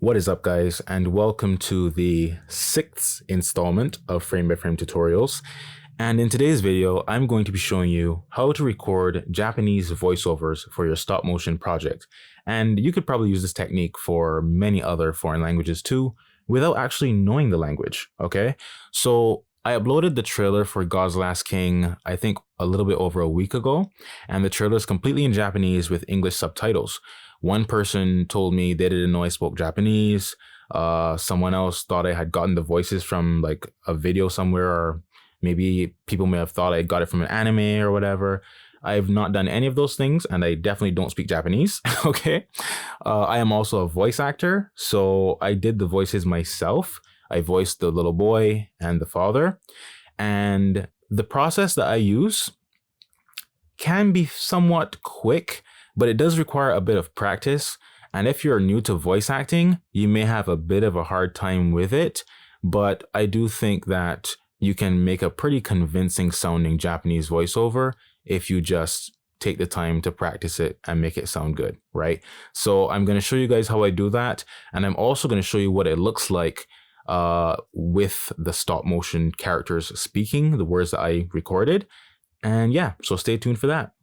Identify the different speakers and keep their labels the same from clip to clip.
Speaker 1: What is up, guys, and welcome to the 6th installment of Frame by Frame tutorials. And in today's video, I'm going to be showing you how to record Japanese voiceovers for your stop motion project. And you could probably use this technique for many other foreign languages too, without actually knowing the language, okay? So I uploaded the trailer for God's Last King, I think a little bit over a week ago, and the trailer is completely in Japanese with English subtitles. One person told me they didn't know I spoke Japanese. Someone else thought I had gotten the voices from like a video somewhere, or maybe people may have thought I got it from an anime or whatever. I've not done any of those things, and I definitely don't speak Japanese, okay? I am also a voice actor, so I did the voices myself. I voiced the little boy and the father, and the process that I use can be somewhat quick, but it does require a bit of practice. And if you're new to voice acting, you may have a bit of a hard time with it, but I do think that you can make a pretty convincing sounding Japanese voiceover if you just take the time to practice it and make it sound good, right? So I'm going to show you guys how I do that. And I'm also going to show you what it looks like with the stop motion characters speaking the words that I recorded. And yeah, so stay tuned for that.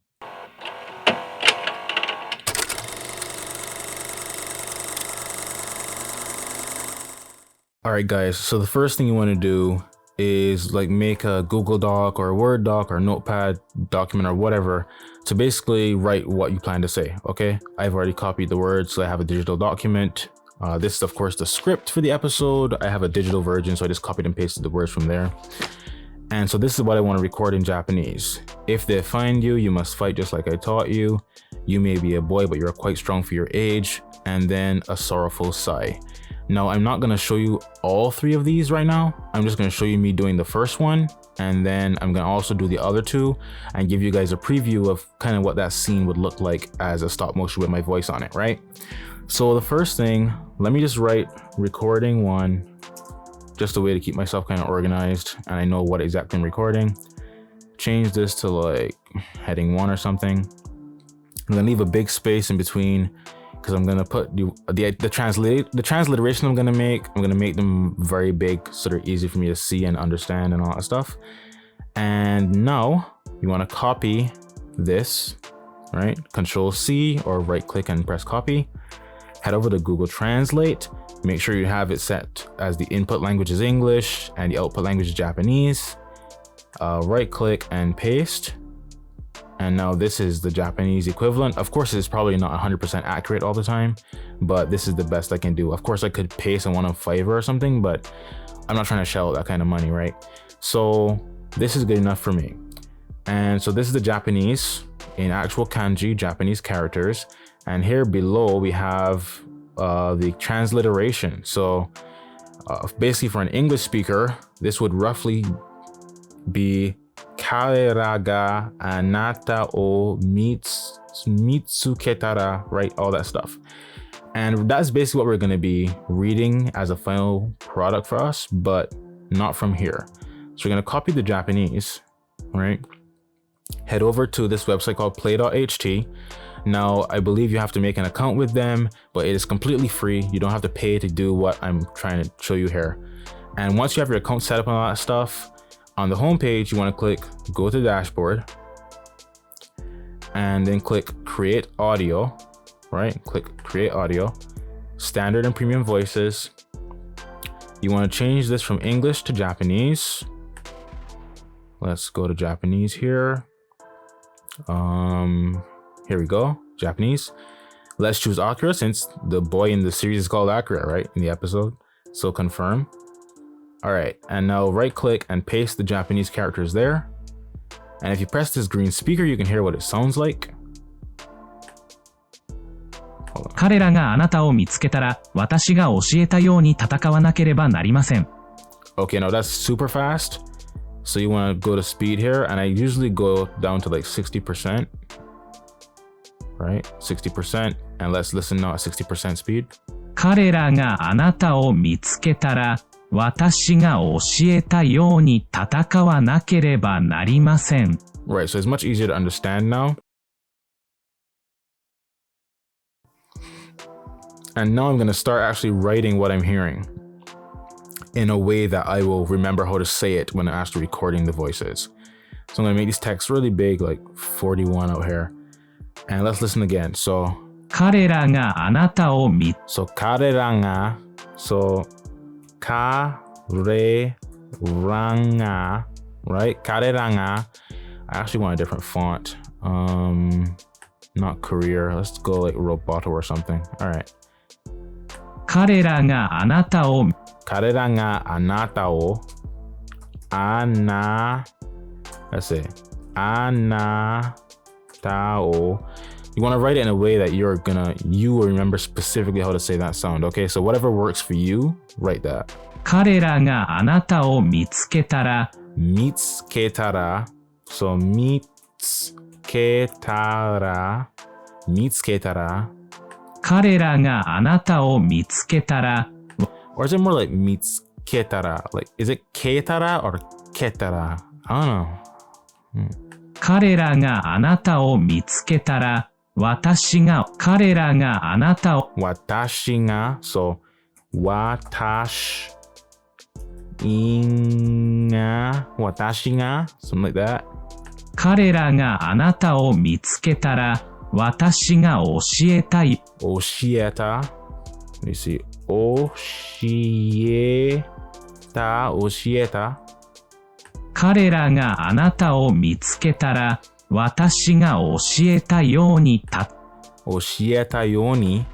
Speaker 1: All right, guys, so the first thing you want to do is like make a Google Doc or a Word doc or Notepad document or whatever to basically write what you plan to say, okay? I've already copied the words, so I have a digital document. This is, of course, the script for the episode. I have a digital version, so I just copied and pasted the words from there. And so this is what I want to record in Japanese. If they find you, you must fight just like I taught you. You may be a boy, but you're quite strong for your age. And then a sorrowful sigh. Now, I'm not going to show you all three of these right now. I'm just going to show you me doing the first one. And then I'm going to also do the other two and give you guys a preview of kind of what that scene would look like as a stop motion with my voice on it, right? So the first thing, let me just write recording 1, just a way to keep myself kind of organized and I know what exactly I'm recording. Change this to like heading 1 or something. I'm going to leave a big space in between, because I'm gonna put the transliteration I'm gonna make them very big so they're easy for me to see and understand and all that stuff. And now you want to copy this, right? Control C or right click and press copy. Head over to Google Translate. Make sure you have it set as the input language is English and the output language is Japanese. Right click and paste. And now this is the Japanese equivalent. Of course, it's probably not 100% accurate all the time, but this is the best I can do. Of course, I could paste on one on Fiverr or something, but I'm not trying to shell out that kind of money, right? So this is good enough for me. And so this is the Japanese in actual kanji, Japanese characters. And here below, we have the transliteration. So basically for an English speaker, this would roughly be Karera ga anata o mitsuketara, right? All that stuff. And that's basically what we're going to be reading as a final product for us, but not from here. So we're going to copy the Japanese, right? Head over to this website called play.ht. Now, I believe you have to make an account with them, but it is completely free. You don't have to pay to do what I'm trying to show you here. And once you have your account set up and all that stuff, on the home page, you want to click go to dashboard and then click create audio, right? Click create audio, standard and premium voices. You want to change this from English to Japanese. Let's go to Japanese here. Here we go, Japanese. Let's choose Akira since the boy in the series is called Akira, right? In the episode. So confirm. All right, and now right click and paste the Japanese characters there. And if you press this green speaker, you can hear what it sounds like. Okay, now that's super fast. So you want to go to speed here, and I usually go down to like 60%. Right, 60%, and let's listen now at 60% speed. 彼らがあなたを見つけたら私が教えたように戦わなければなりません. Right, so it's much easier to understand now. And now I'm going to start actually writing what I'm hearing in a way that I will remember how to say it when I'm actually recording the voices. So I'm going to make these texts really big, like 41 out here. And let's listen again. So,
Speaker 2: 彼らがあなたを見
Speaker 1: so 彼らが so 彼らが right? 彼らが I actually want a different font. Not career. Let's go like roboto or something. All right.
Speaker 2: 彼らがあなたを
Speaker 1: 彼らがあなたを let's say あなたを You want to write it in a way that you will remember specifically how to say that sound. Okay, so whatever works for you, write that.
Speaker 2: 彼らがあなたを見つけたら
Speaker 1: 見つけたら so 見つけたら見つけたら
Speaker 2: 彼らがあなたを見つけたら
Speaker 1: Or is it more like 見つけたら Like, is it けたら or けたら I don't know.
Speaker 2: 彼らがあなたを見つけたら私が彼らがあなたを
Speaker 1: 私が so 私が something like that.
Speaker 2: 彼らがあなたを見つけたら私が教えたい
Speaker 1: 教えた Let me see. 教えた
Speaker 2: 彼らがあなたを見つけたら私が教えたように
Speaker 1: 教えたように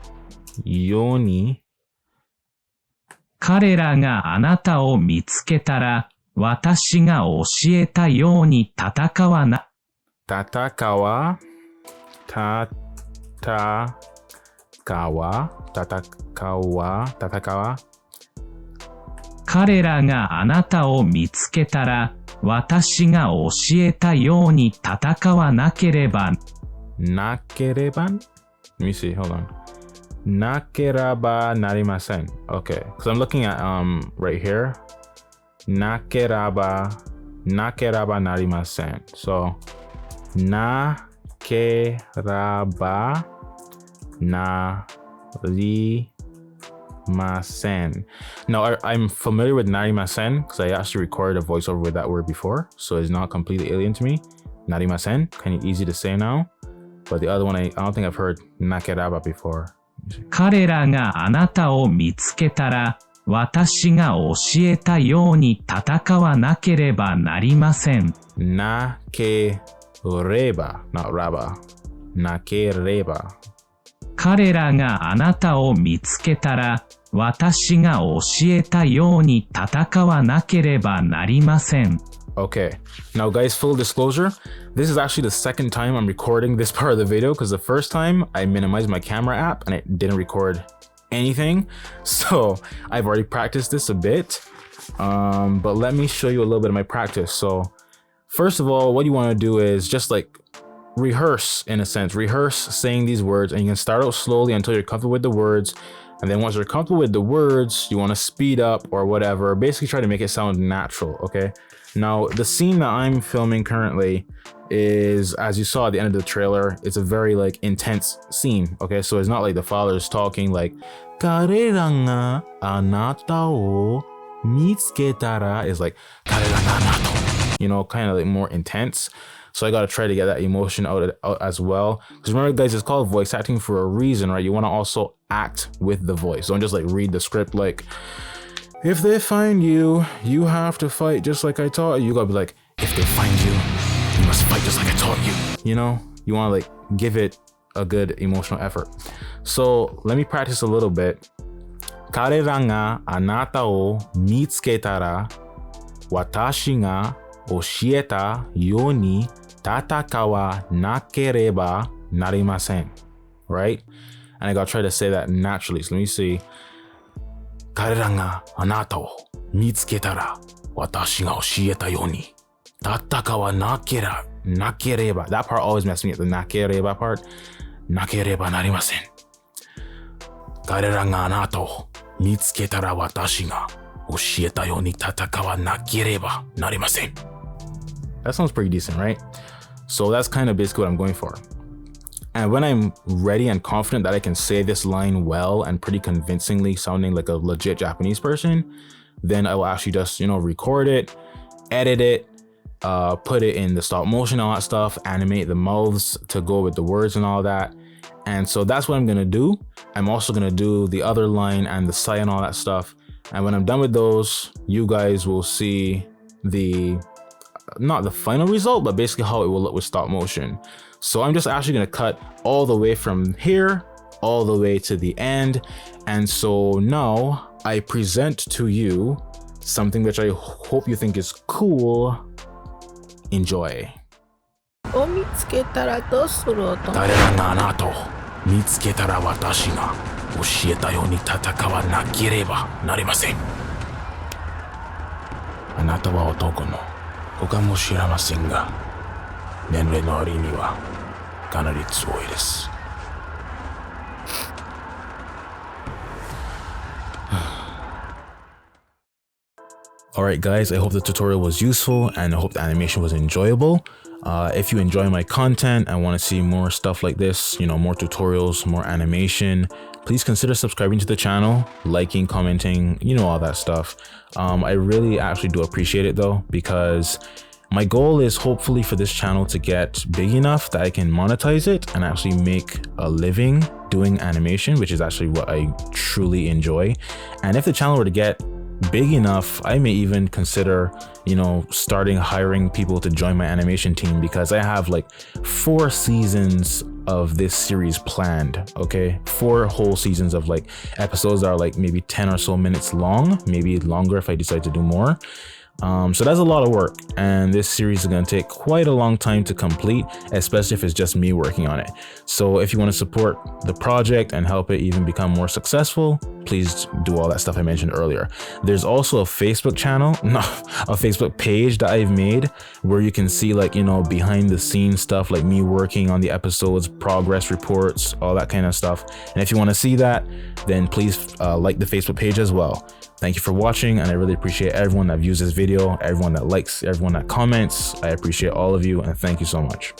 Speaker 2: 彼らがあなたを見つけたら私が教えたように戦わな彼らがあなたを見つけたら私が教えたように戦わなければ
Speaker 1: Let me see, hold on. なければなりません Okay, because I'm looking at right here. なければなりません So なければなりません Now, I'm familiar with なりません because I actually recorded a voiceover with that word before, so it's not completely alien to me. なりません kind of easy to say now, but the other one I don't think I've heard なければ before.
Speaker 2: 彼らがあなたを見つけたら私が教えたように戦わなければなりません
Speaker 1: なければ not らばなければ
Speaker 2: 彼らがあなたを見つけたら私が教えたように戦わなければなりません
Speaker 1: Okay, now guys, full disclosure, this is actually the second time I'm recording this part of the video because the first time I minimized my camera app and it didn't record anything. So I've already practiced this a bit, but let me show you a little bit of my practice. So first of all, what you want to do is just like rehearse, in a sense, rehearse saying these words, and you can start out slowly until you're comfortable with the words. And then once you're comfortable with the words, you want to speed up or whatever, basically try to make it sound natural. Okay. Now, the scene that I'm filming currently is, as you saw at the end of the trailer, it's a very like intense scene. Okay, so it's not like the father's talking like 彼らがあなたを見つけたら is like 彼らがあなたを you know, kind of like more intense. So I gotta try to get that emotion out as well. Because remember, guys, it's called voice acting for a reason, right? You want to also act with the voice. Don't just like read the script like, if they find you, you have to fight just like I taught you. You gotta be like, if they find you, you must fight just like I taught you. You know, you want to like give it a good emotional effort. So let me practice a little bit. 彼らがあなたを見つけたら、私が教えたように戦わなければなりません. Right? And I gotta try to say that naturally. So let me see. 彼らがあなたを見つけたら私が教えたように戦わなければ That part always messes me up, the なければ part なければなりません彼らがあなたを見つけたら私が教えたように戦わなければなりません That sounds pretty decent, right? So that's kind of basically what I'm going for. And when I'm ready and confident that I can say this line well and pretty convincingly sounding like a legit Japanese person, then I will actually just, record it, edit it, put it in the stop motion, all that stuff, animate the mouths to go with the words and all that. And so that's what I'm gonna do. I'm also gonna do the other line and the sigh and all that stuff. And when I'm done with those, you guys will see not the final result, but basically how it will look with stop motion. So I'm just actually gonna cut all the way from here, all the way to the end. And so now I present to you something which I hope you think is cool. Enjoy.
Speaker 3: を見つけたらどうするの？
Speaker 1: 誰があなたを見つけたら私が教えたように戦わなければなりません。あなたは男の子かもしれませんが、年齢の割にはかなり強いです。Alright guys, I hope the tutorial was useful and I hope the animation was enjoyable. If you enjoy my content and want to see more stuff like this, more tutorials, more animation, please consider subscribing to the channel, liking, commenting, all that stuff. I really actually do appreciate it though, because my goal is hopefully for this channel to get big enough that I can monetize it and actually make a living doing animation, which is actually what I truly enjoy. And if the channel were to get big enough, I may even consider, starting hiring people to join my animation team, because I have like 4 seasons of this series planned. Okay, 4 whole seasons of like episodes that are like maybe 10 or so minutes long, maybe longer if I decide to do more. So that's a lot of work, and this series is going to take quite a long time to complete, especially if it's just me working on it. So if you want to support the project and help it even become more successful, please do all that stuff I mentioned earlier. There's also a Facebook channel, a Facebook page that I've made where you can see like, behind the scenes stuff, like me working on the episodes, progress reports, all that kind of stuff. And if you want to see that, then please like the Facebook page as well. Thank you for watching, and I really appreciate everyone that views this video, everyone that likes, everyone that comments. I appreciate all of you, and thank you so much.